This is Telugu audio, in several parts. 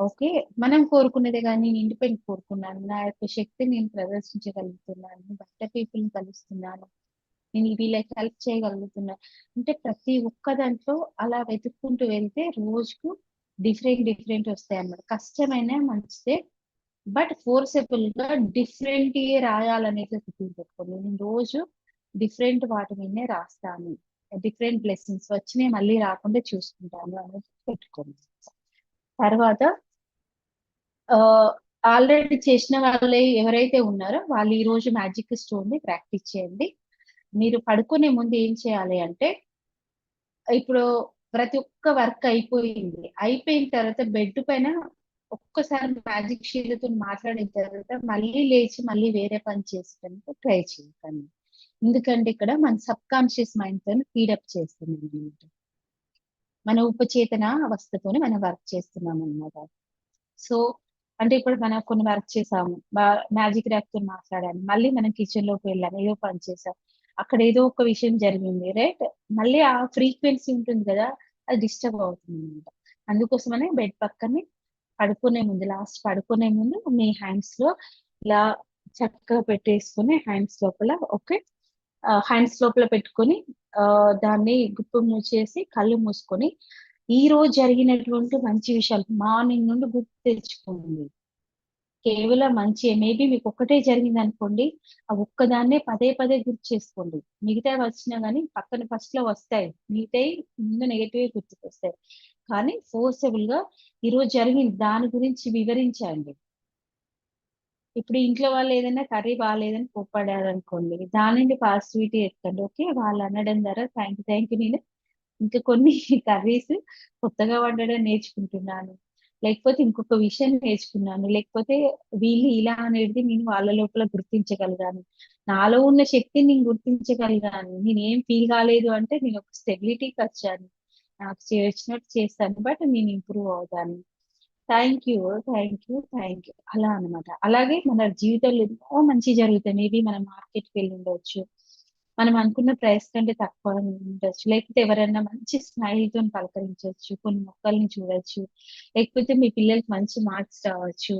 ఓకే. మనం కోరుకునేదే గాని నేను ఇండిపెండెంట్ కోరుకున్నాను. నా యొక్క శక్తిని నేను ప్రదర్శించగలుగుతున్నాను. బయట పీపుల్‌ని కలుస్తున్నాను. నేను వీళ్ళకి హెల్ప్ చేయగలుగుతున్నా. అంటే ప్రతి ఒక్క దాంట్లో అలా వెతుక్కుంటూ వెళ్తే రోజుకు డిఫరెంట్ వస్తాయన్నమాట. కష్టమైనా మంచిదే. బట్ ఫోర్సబుల్‌గా డిఫరెంట్‌యే రాయాలనేది ఒక రూల్ పెట్టుకోండి. నేను రోజు డిఫరెంట్ వాటి మీదనే రాస్తాను. డిఫరెంట్ బ్లెస్సింగ్స్ వచ్చినయి మళ్ళీ రాకుండా చూసుకుంటాను అనేది పెట్టుకోండి. తర్వాత ఆహ్, ఆల్రెడీ చేసిన వాళ్ళే ఎవరైతే ఉన్నారో వాళ్ళు ఈరోజు మ్యాజిక్ స్టోన్‌ని ప్రాక్టీస్ చేయండి. మీరు పడుకునే ముందు ఏం చేయాలి అంటే, ఇప్పుడు ప్రతి ఒక్క వర్క్ అయిపోయింది. అయిపోయిన తర్వాత బెడ్ పైన ఒక్కసారి మ్యాజిక్ షీల్డ్‌తోని మాట్లాడిన తర్వాత మళ్ళీ లేచి మళ్ళీ వేరే పని చేసేటానికి ట్రై చేయకండి. ఎందుకంటే ఇక్కడ మన సబ్‌కాన్షియస్ మైండ్‌తోని ఫీడప్ చేస్తున్నామనమాట. మన ఉపచేతన అవస్థతోని మనం వర్క్ చేస్తున్నామనమాట. సో, అంటే ఇప్పుడు మనం కొన్ని వర్క్ చేసాము. మ్యాజిక్ ర్యాక్‌తోని మాట్లాడాను. మళ్ళీ మనం కిచెన్‌లోకి వెళ్ళాము. ఏదో పని చేసాం. అక్కడ ఏదో ఒక విషయం జరిగింది. రైట్? మళ్ళీ ఆ ఫ్రీక్వెన్సీ ఉంటుంది గదా! అది డిస్టర్బ్ అవుతుందనమాట. అందుకోసమనే బెడ్ పక్కనే పడుకునే ముందు పడుకునే ముందు మీ హ్యాండ్స్‌లో ఇలా చక్కగా పెట్టేసుకొని హ్యాండ్స్ లోపల ఓకే. హ్యాండ్స్ లోపల పెట్టుకొని దాన్ని గుప్పు మూసేసి కళ్ళు మూసుకొని ఈరోజు జరిగినటువంటి మంచి విషయాలు మార్నింగ్ నుండి గుర్తు తెచ్చుకోండి. కేవలం మంచియే. మేబీ మీకొక్కటే జరిగిందనుకోండి, ఆ ఒక్కదాన్నే పదే పదే గుర్తు చేసుకోండి. మిగతావి వచ్చినా గాని పక్కన ఫస్ట్‌లో వస్తాయి. మిగతాయి ముందు నెగెటివే గుర్తుకొస్తాయి. కానీ ఫోర్సబుల్‌గా ఈరోజు జరిగింది దాని గురించి వివరించండి. ఇప్పుడు ఇంట్లో వాళ్ళు ఏదైనా కర్రీ బాలేదని కోప్పడారనుకోండి, దాని నుండి పాజిటివిటీ ఎతకండి. ఓకే. వాళ్ళు అనడం ద్వారా థాంక్ యూ నేను ఇంకా కొన్ని కర్రీస్ కొత్తగా వండడం నేర్చుకుంటున్నాను. లేకపోతే ఇంకొక విషయం నేర్చుకున్నాను. లేకపోతే వీళ్ళు ఇలా అనేది నేను వాళ్ళ లోపల గుర్తించగలిగాను. నాలో ఉన్న శక్తిని నేను గుర్తించగలిగాను. నేనేం ఫీల్ కాలేదు అంటే నేను ఒక స్టెబిలిటీకొచ్చాను. నాకు వచ్చినట్టు చేస్తాను. బట్ నేను ఇంప్రూవ్ అవుతాను. Thank you. అలా అన్నమాట. అలాగే మన జీవితంలో ఎన్నో మంచి జరుగుతాయి. మేబీ మనం మార్కెట్‌కెళ్ళుండొచ్చు. మనం అనుకున్న ప్రైస్ కంటే తక్కువ ఉండొచ్చు. లేకపోతే ఎవరైనా మంచి స్మైల్‌తోని పలకరించొచ్చు. కొన్ని మొక్కల్ని చూడొచ్చు. లేకపోతే మీ పిల్లలకి మంచి మార్క్స్ రావచ్చు.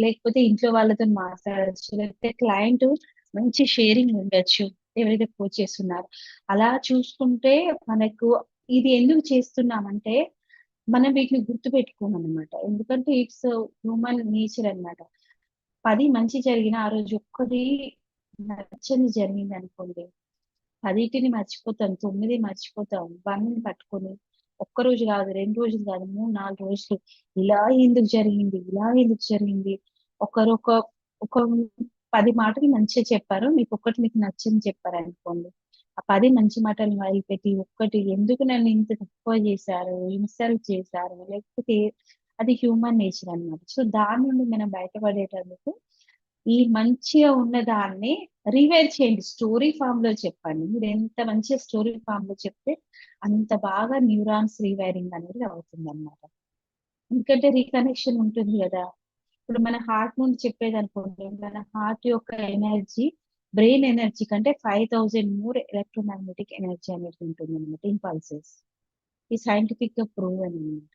లేకపోతే ఇంట్లో వాళ్ళతోని మాట్లాడొచ్చు. లేకపోతే క్లయింట్ మంచి షేరింగ్ ఉండొచ్చు. ఎవరైతే కోచెస్ ఉన్నారో. అలా చూసుకుంటే మనకు ఇది ఎందుకు చేస్తున్నామంటే మనం వీటిని గుర్తుపెట్టుకోమనమాట. ఎందుకంటే ఇట్స్ హ్యూమన్ నేచర్ అన్నమాట. 10 మంచి జరిగినా ఆ రోజు ఒక్కటి నచ్చనిది జరిగిందనుకోండి, 10టిని మర్చిపోతాం, 9 మర్చిపోతాం. 1 పట్టుకొని ఒక్కరోజు గాదు, 2 రోజులు గాదు, 3, 4 రోజులు ఇలా ఎందుకు జరిగింది? ఇలా ఎందుకు జరిగింది? ఒకరొక ఒక 10 మాటలు మంచిగా చెప్పారు. మీకు నచ్చింది చెప్పారనుకోండి. ఆ 10 మంచి మాటలను వదిలిపెట్టి ఒక్కటి ఎందుకు నన్ను ఇంత తక్కువ చేశారు? ఇన్సల్ట్ చేశారు? లేకపోతే అది హ్యూమన్ నేచర్ అన్నమాట. సో, దాని నుండి మనం బయటపడేటందుకు ఈ మంచిగా ఉన్నదాన్ని రివైర్ చేయండి. స్టోరీ ఫార్మ్‌లో చెప్పండి. మీరెంత మంచిగా స్టోరీ ఫార్మ్‌లో చెప్తే అంత బాగా న్యూరాన్స్ రివైరింగ్ అనేది అవుతుందన్నమాట. ఎందుకంటే రీకనెక్షన్ ఉంటుంది గదా! ఇప్పుడు మన హార్ట్ నుండి చెప్పేదనుకోండి, మన హార్ట్ యొక్క ఎనర్జీ బ్రెయిన్ ఎనర్జీ కంటే 5000 మోర్ ఎలక్ట్రోమాగ్నెటిక్ ఎనర్జీ అనేది ఉంటుందన్నమాట. ఇంపల్సెస్. ఇది సైంటిఫిక్‌గా ప్రూవెన్ అన్నమాట.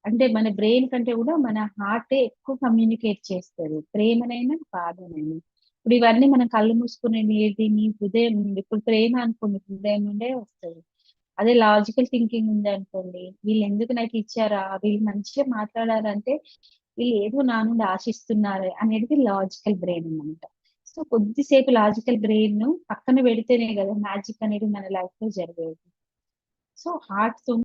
అంటే మన బ్రెయిన్ కంటే గూడా మన హార్టే ఎక్కువ కమ్యూనికేట్ చేస్తది. ప్రేమనైనా, బాధనైనా. ఇప్పుడు ఇవన్నీ మనం కళ్ళు మూసుకునేది నీ హృదయం నుండి. ఇప్పుడు ప్రేమ అనుకోండి హృదయం నుండే వస్తది. అదే లాజికల్ థింకింగ్ ఉందనుకోండి, వీళ్ళెందుకు నాకిచ్చారా? వీళ్ళు మంచిగా మాట్లాడారంటే, వీళ్ళు ఏదో నా నుండి ఆశిస్తున్నారు అనేది లాజికల్ బ్రెయిన్ అన్నమాట. సో, కొద్దిసేపు లాజికల్ బ్రెయిన్‌ను పక్కన పెడితేనే గదా మ్యాజిక్ అనేది మన లైఫ్‌లో జరిగేది. సో, హార్ట్‌తోని